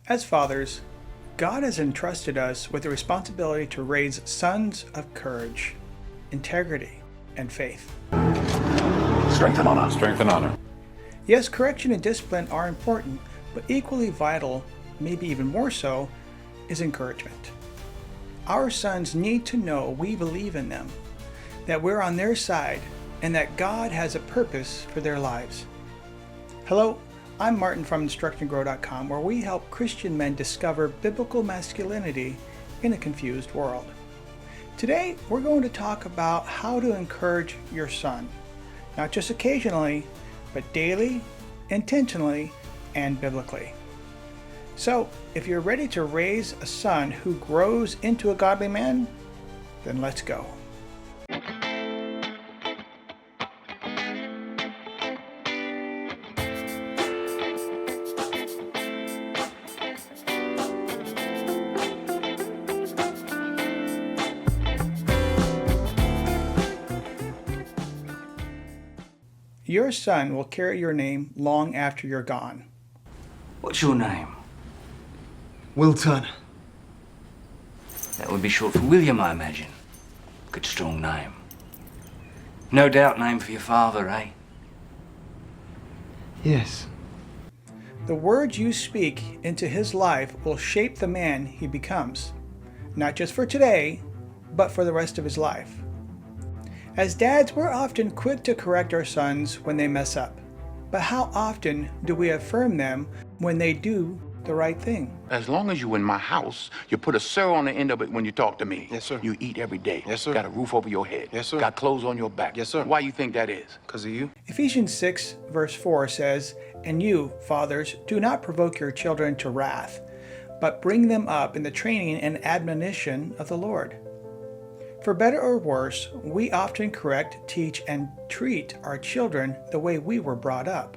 As fathers, God has entrusted us with the responsibility to raise sons of courage, integrity, and faith. Strength and honor. Strength and honor. Yes, correction and discipline are important, but equally vital, maybe even more so, is encouragement. Our sons need to know we believe in them, that we're on their side, and that God has a purpose for their lives. Hello, I'm Martin from InstructAndGrow.com, where we help Christian men discover biblical masculinity in a confused world. Today, we're going to talk about how to encourage your son, not just occasionally, but daily, intentionally, and biblically. So, if you're ready to raise a son who grows into a godly man, then let's go. Your son will carry your name long after you're gone. What's your name? Wilton. That would be short for William, I imagine. Good strong name. No doubt name for your father, eh? Yes. The words you speak into his life will shape the man he becomes, not just for today, but for the rest of his life. As dads, we're often quick to correct our sons when they mess up. But how often do we affirm them when they do the right thing? As long as you in my house, you put a sir on the end of it when you talk to me. Yes, sir. You eat every day. Yes, sir. Got a roof over your head. Yes, sir. Got clothes on your back. Yes, sir. Why you think that is? Because of you? Ephesians 6 verse 4 says, "And you, fathers, do not provoke your children to wrath, but bring them up in the training and admonition of the Lord." For better or worse, we often correct, teach, and treat our children the way we were brought up.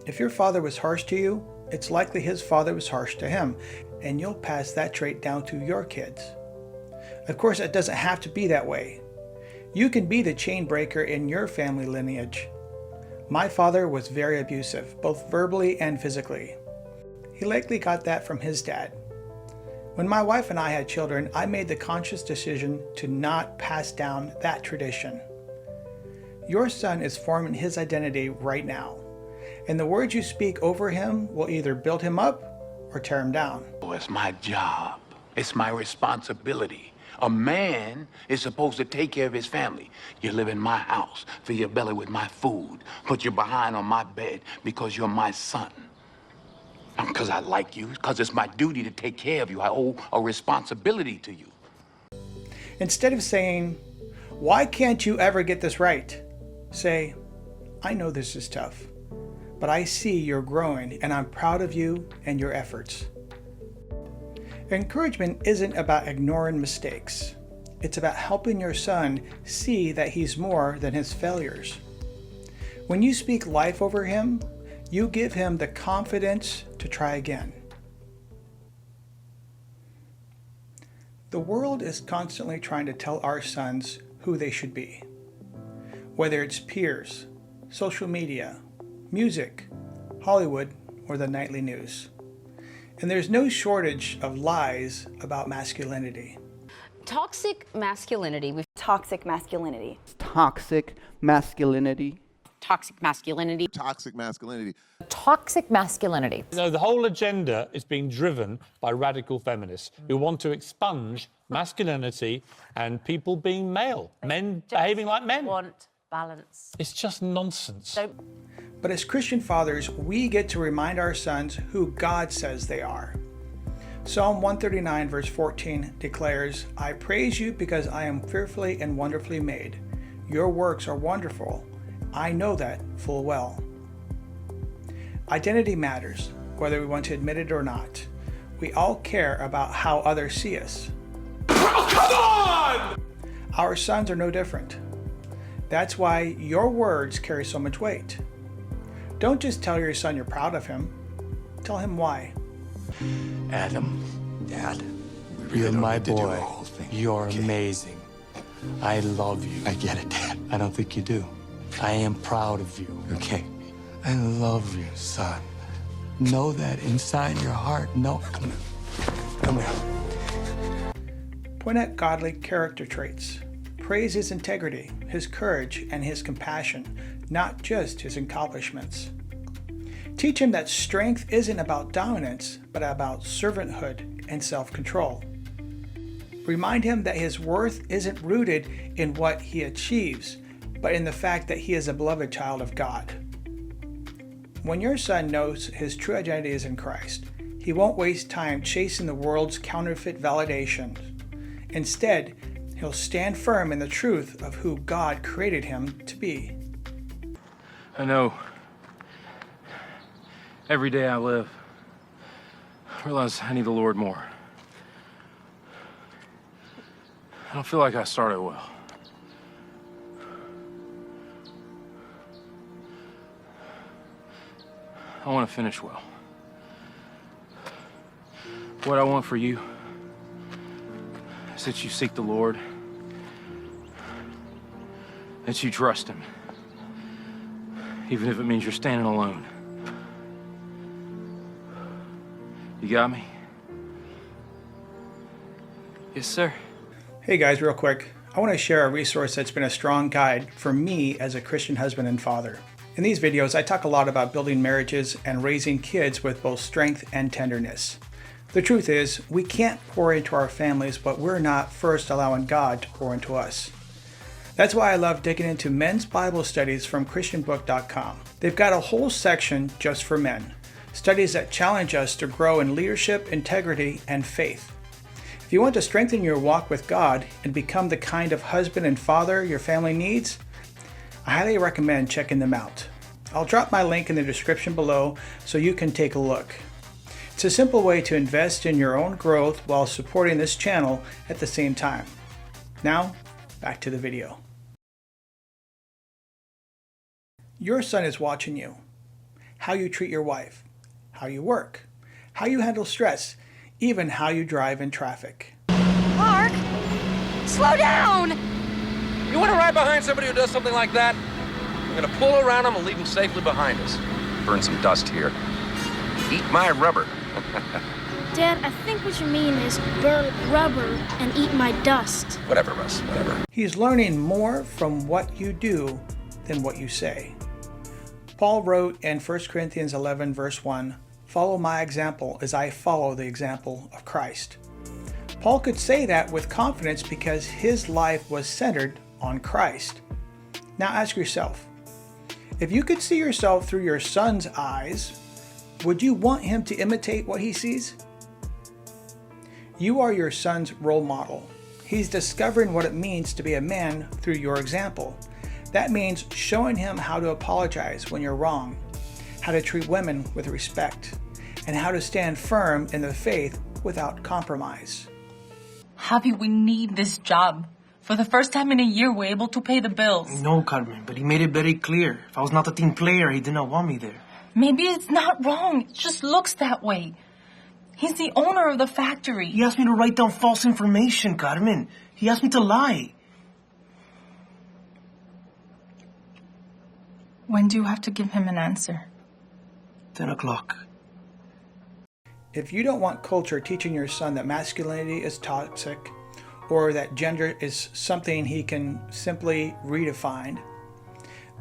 If your father was harsh to you, it's likely his father was harsh to him, and you'll pass that trait down to your kids. Of course, it doesn't have to be that way. You can be the chain breaker in your family lineage. My father was very abusive, both verbally and physically. He likely got that from his dad. When my wife and I had children, I made the conscious decision to not pass down that tradition. Your son is forming his identity right now, and the words you speak over him will either build him up or tear him down. Oh, it's my job. It's my responsibility. A man is supposed to take care of his family. You live in my house, fill your belly with my food, put your behind on my bed because you're my son. Not because I like you, because it's my duty to take care of you. I owe a responsibility to you. Instead of saying, "Why can't you ever get this right?" say, "I know this is tough, but I see you're growing and I'm proud of you and your efforts." Encouragement isn't about ignoring mistakes. It's about helping your son see that he's more than his failures. When you speak life over him, you give him the confidence to try again. The world is constantly trying to tell our sons who they should be. Whether it's peers, social media, music, Hollywood, or the nightly news. And there's no shortage of lies about masculinity. Toxic masculinity. Toxic masculinity. Toxic masculinity. Toxic masculinity. Toxic masculinity. Toxic masculinity. You know, the whole agenda is being driven by radical feminists who want to expunge masculinity and people being male, men behaving like men. Want balance. It's just nonsense. But as Christian fathers, we get to remind our sons who God says they are. Psalm 139 verse 14 declares, "I praise you because I am fearfully and wonderfully made. Your works are wonderful. I know that full well." Identity matters, whether we want to admit it or not. We all care about how others see us. Oh, come on! Our sons are no different. That's why your words carry so much weight. Don't just tell your son you're proud of him. Tell him why. Adam, Dad, we really you're don't my need to do the boy. whole thing, You're okay? amazing. I love you. I get it, Dad. I don't think you do. I am proud of you. Okay. I love you, son. know that inside your heart. No, come here. Come here. Point out godly character traits. Praise his integrity, his courage, and his compassion, not just his accomplishments. Teach him that strength isn't about dominance, but about servanthood and self-control. Remind him that his worth isn't rooted in what he achieves, but in the fact that he is a beloved child of God. When your son knows his true identity is in Christ, he won't waste time chasing the world's counterfeit validations. Instead, he'll stand firm in the truth of who God created him to be. I know. Every day I live, I realize I need the Lord more. I don't feel like I started well. I want to finish well. What I want for you is that you seek the Lord, that you trust him, even if it means you're standing alone. You got me? Yes, sir. Hey guys, real quick, I want to share a resource that's been a strong guide for me as a Christian husband and father. In these videos, I talk a lot about building marriages and raising kids with both strength and tenderness. The truth is, we can't pour into our families what we're not first allowing God to pour into us. That's why I love digging into men's Bible studies from Christianbook.com. They've got a whole section just for men, studies that challenge us to grow in leadership, integrity, and faith. If you want to strengthen your walk with God and become the kind of husband and father your family needs, I highly recommend checking them out. I'll drop my link in the description below so you can take a look. It's a simple way to invest in your own growth while supporting this channel at the same time. Now, back to the video. Your son is watching you. How you treat your wife, how you work, how you handle stress, even how you drive in traffic. Mark, slow down! You want to ride behind somebody who does something like that? I'm gonna pull around them and leave them safely behind us. Burn some dust here. Eat my rubber. Dad, I think what you mean is burn rubber and eat my dust. Whatever, Russ, whatever. He's learning more from what you do than what you say. Paul wrote in 1 Corinthians 11, verse 1, "Follow my example as I follow the example of Christ." Paul could say that with confidence because his life was centered on Christ. Now ask yourself, if you could see yourself through your son's eyes, would you want him to imitate what he sees? You are your son's role model. He's discovering what it means to be a man through your example. That means showing him how to apologize when you're wrong, how to treat women with respect, and how to stand firm in the faith without compromise. Happy we need this job. For the first time in a year, we're able to pay the bills. No, Carmen, but he made it very clear. If I was not a team player, he did not want me there. Maybe it's not wrong. It just looks that way. He's the owner of the factory. He asked me to write down false information, Carmen. He asked me to lie. When do you have to give him an answer? 10 o'clock. If you don't want culture teaching your son that masculinity is toxic, or that gender is something he can simply redefine,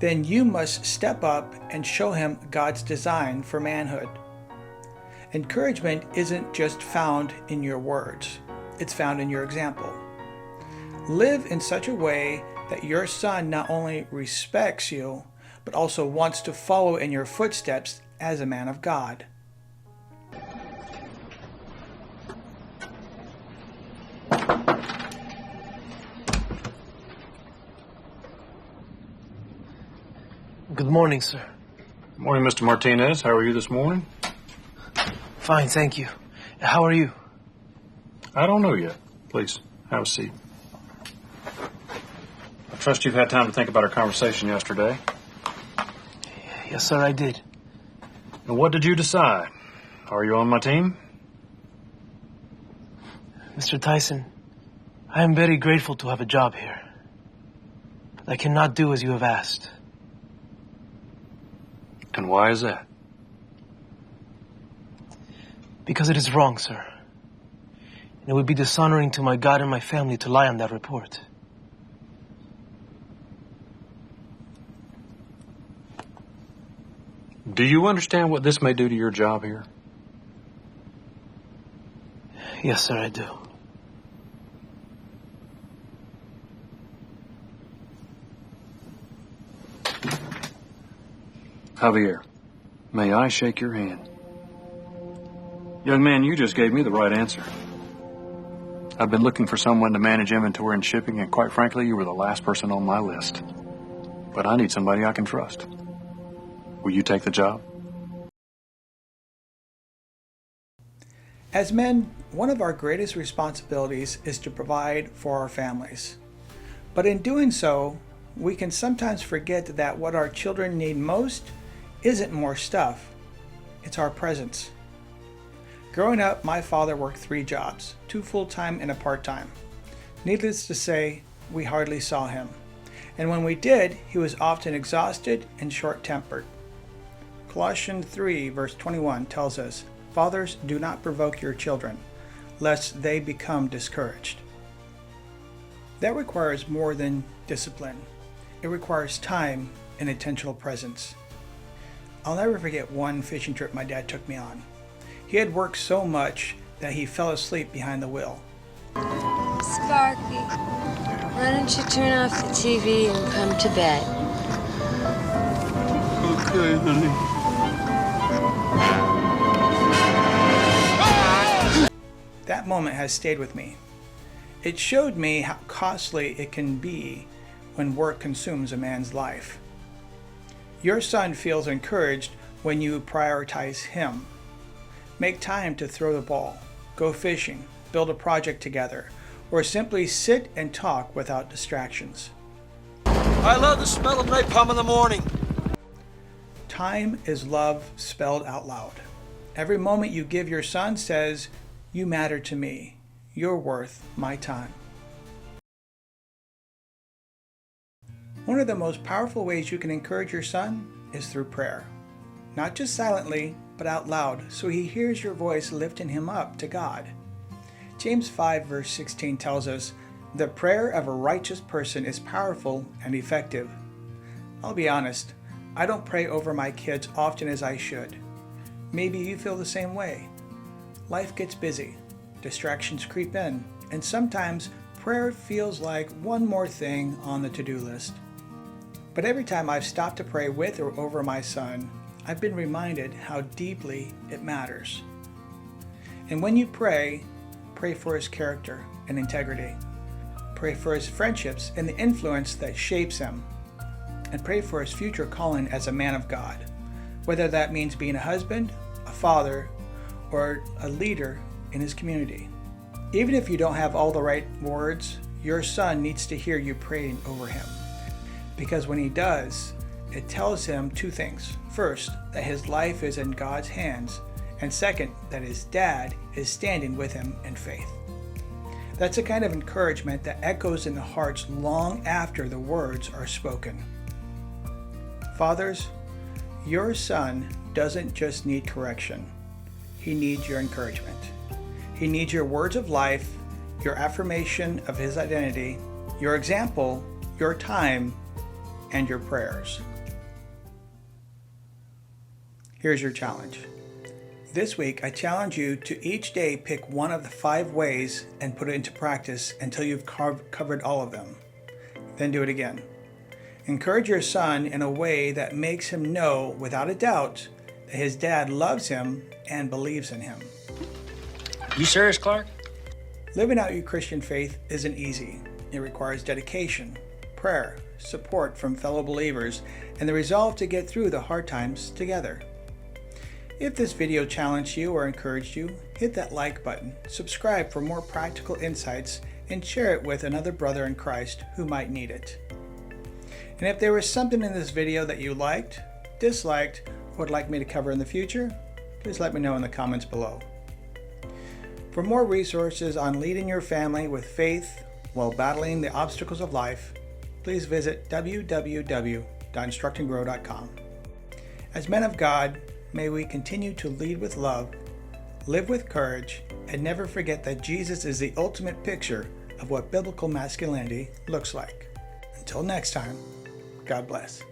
then you must step up and show him God's design for manhood. Encouragement isn't just found in your words, it's found in your example. Live in such a way that your son not only respects you, but also wants to follow in your footsteps as a man of God. Good morning, sir. Good morning, Mr. Martinez. How are you this morning? Fine, thank you. How are you? I don't know yet. Please, have a seat. I trust you've had time to think about our conversation yesterday. Yes, sir, I did. And what did you decide? Are you on my team? Mr. Tyson, I am very grateful to have a job here. But I cannot do as you have asked. And why is that? Because it is wrong, sir. And it would be dishonoring to my God and my family to lie on that report. Do you understand what this may do to your job here? Yes, sir, I do. Javier, may I shake your hand? Young man, you just gave me the right answer. I've been looking for someone to manage inventory and shipping, and quite frankly, you were the last person on my list. But I need somebody I can trust. Will you take the job? As men, one of our greatest responsibilities is to provide for our families. But in doing so, we can sometimes forget that what our children need most isn't more stuff, it's our presence. Growing up, my father worked 3 jobs, 2 full-time and a part-time. Needless to say, we hardly saw him. And when we did, he was often exhausted and short-tempered. Colossians 3 verse 21 tells us, "Fathers, do not provoke your children, lest they become discouraged." That requires more than discipline. It requires time and intentional presence. I'll never forget one fishing trip my dad took me on. He had worked so much that he fell asleep behind the wheel. Sparky, why don't you turn off the TV and come to bed? Okay, honey. That moment has stayed with me. It showed me how costly it can be when work consumes a man's life. Your son feels encouraged when you prioritize him. Make time to throw the ball, go fishing, build a project together, or simply sit and talk without distractions. I love the smell of napalm in the morning. Time is love spelled out loud. Every moment you give your son says, "You matter to me. You're worth my time." One of the most powerful ways you can encourage your son is through prayer. Not just silently, but out loud, so he hears your voice lifting him up to God. James 5 verse 16 tells us, "The prayer of a righteous person is powerful and effective." I'll be honest, I don't pray over my kids often as I should. Maybe you feel the same way. Life gets busy, distractions creep in, and sometimes prayer feels like one more thing on the to-do list. But every time I've stopped to pray with or over my son, I've been reminded how deeply it matters. And when you pray, pray for his character and integrity. Pray for his friendships and the influence that shapes him. And pray for his future calling as a man of God, whether that means being a husband, a father, or a leader in his community. Even if you don't have all the right words, your son needs to hear you praying over him. Because when he does, it tells him 2 things. First, that his life is in God's hands, and second, that his dad is standing with him in faith. That's a kind of encouragement that echoes in the hearts long after the words are spoken. Fathers, your son doesn't just need correction. He needs your encouragement. He needs your words of life, your affirmation of his identity, your example, your time, and your prayers. Here's your challenge. This week, I challenge you to each day pick one of the 5 ways and put it into practice until you've covered all of them. Then do it again. Encourage your son in a way that makes him know without a doubt that his dad loves him and believes in him. You serious, Clark? Living out your Christian faith isn't easy. It requires dedication, prayer, support from fellow believers, and the resolve to get through the hard times together. If this video challenged you or encouraged you, hit that like button, subscribe for more practical insights, and share it with another brother in Christ who might need it. And if there was something in this video that you liked, disliked, or would like me to cover in the future, please let me know in the comments below. For more resources on leading your family with faith while battling the obstacles of life, please visit www.instructandgrow.com. As men of God, may we continue to lead with love, live with courage, and never forget that Jesus is the ultimate picture of what biblical masculinity looks like. Until next time, God bless.